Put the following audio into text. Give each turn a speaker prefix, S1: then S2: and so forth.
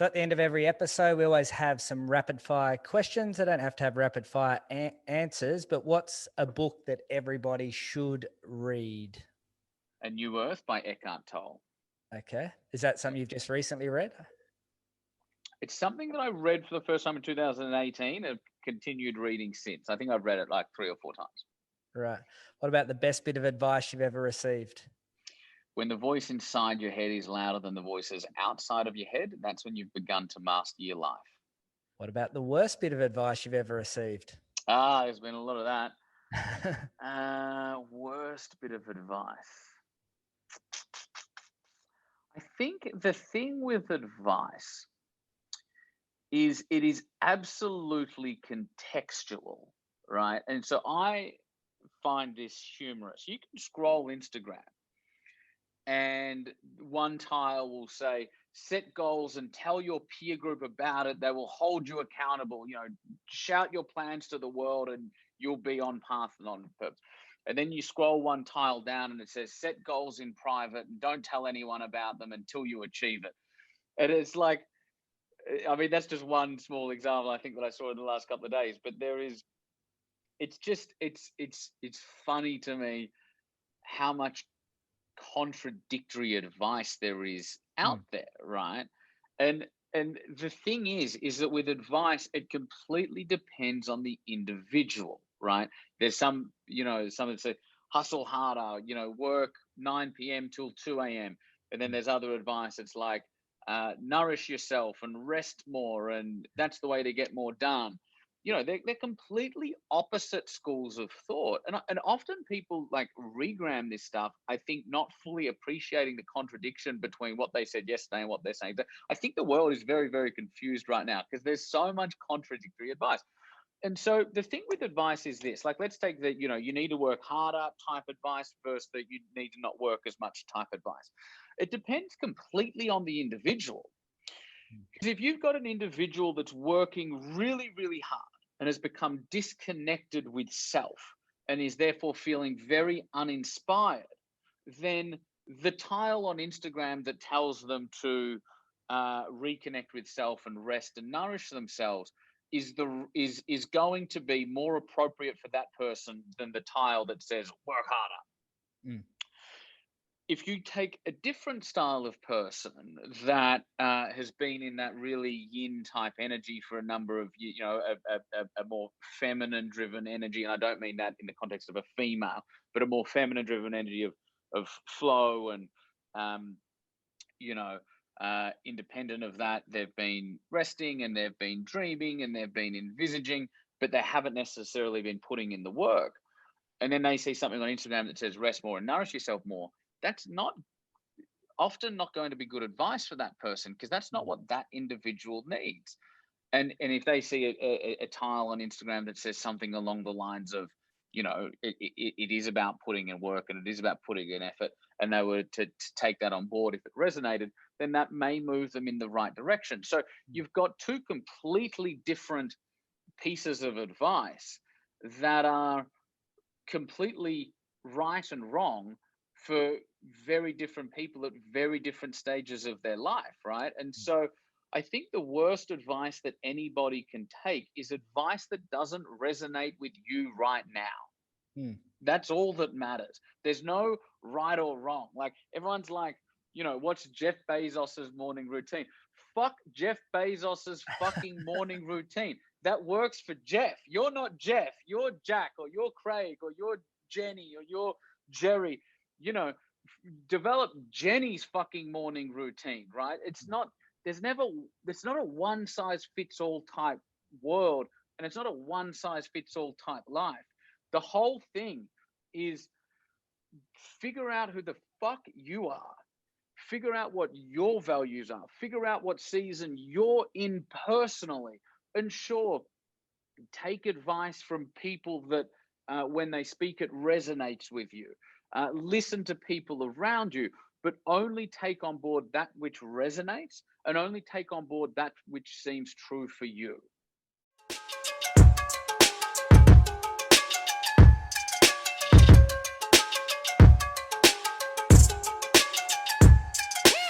S1: So at the end of every episode, we always have some rapid fire questions. They don't have to have rapid fire answers, but what's a book that everybody should read?
S2: A New Earth by Eckhart Tolle.
S1: Okay. Is that something you've just recently read?
S2: It's something that I read for the first time in 2018 and continued reading since. I think I've read it like 3 or 4 times.
S1: Right. What about the best bit of advice you've ever received?
S2: When the voice inside your head is louder than the voices outside of your head, that's when you've begun to master your life.
S1: What about the worst bit of advice you've ever received?
S2: There's been a lot of that. Worst bit of advice. I think the thing with advice is it is absolutely contextual, right? And so I find this humorous. You can scroll Instagram and one tile will say, set goals and tell your peer group about it. They will hold you accountable. Shout your plans to the world and you'll be on path and on purpose. And then you scroll one tile down and it says, set goals in private and don't tell anyone about them until you achieve it. And it's like, I mean, that's just one small example, I think, that I saw in the last couple of days. But it's funny to me how much contradictory advice there is out there, right? And the thing is that with advice, it completely depends on the individual, right? There's some that say hustle harder, work 9 p.m. till 2 a.m. And then there's other advice that's like nourish yourself and rest more, and that's the way to get more done. They're completely opposite schools of thought, and often people like regram this stuff, I think, not fully appreciating the contradiction between what they said yesterday and what they're saying. I think the world is very, very confused right now because there's so much contradictory advice. And so the thing with advice is this, like, let's take the, you need to work harder type advice versus that you need to not work as much type advice. It depends completely on the individual. Because if you've got an individual that's working really, really hard and has become disconnected with self and is therefore feeling very uninspired, then the tile on Instagram that tells them to reconnect with self and rest and nourish themselves is going to be more appropriate for that person than the tile that says work harder.
S1: Mm.
S2: If you take a different style of person that has been in that really yin type energy for a number of, a more feminine driven energy, and I don't mean that in the context of a female, but a more feminine driven energy of flow and, independent of that, they've been resting and they've been dreaming and they've been envisaging, but they haven't necessarily been putting in the work. And then they see something on Instagram that says rest more and nourish yourself more. That's often not going to be good advice for that person because that's not what that individual needs. And if they see a tile on Instagram that says something along the lines of, it is about putting in work and it is about putting in effort, and they were to take that on board, if it resonated, then that may move them in the right direction. So you've got two completely different pieces of advice that are completely right and wrong for very different people at very different stages of their life, right? And so I think the worst advice that anybody can take is advice that doesn't resonate with you right now.
S1: Mm.
S2: That's all that matters. There's no right or wrong. Like, everyone's like, what's Jeff Bezos's morning routine? Fuck Jeff Bezos's fucking morning routine. That works for Jeff. You're not Jeff. You're Jack, or you're Craig, or you're Jenny, or you're Jerry. Develop Jenny's fucking morning routine, right? It's not a one size fits all type world, and it's not a one size fits all type life. The whole thing is figure out who the fuck you are. Figure out what your values are. Figure out what season you're in personally. And sure, take advice from people that when they speak, it resonates with you. Listen to people around you, but only take on board that which resonates and only take on board that which seems true for you.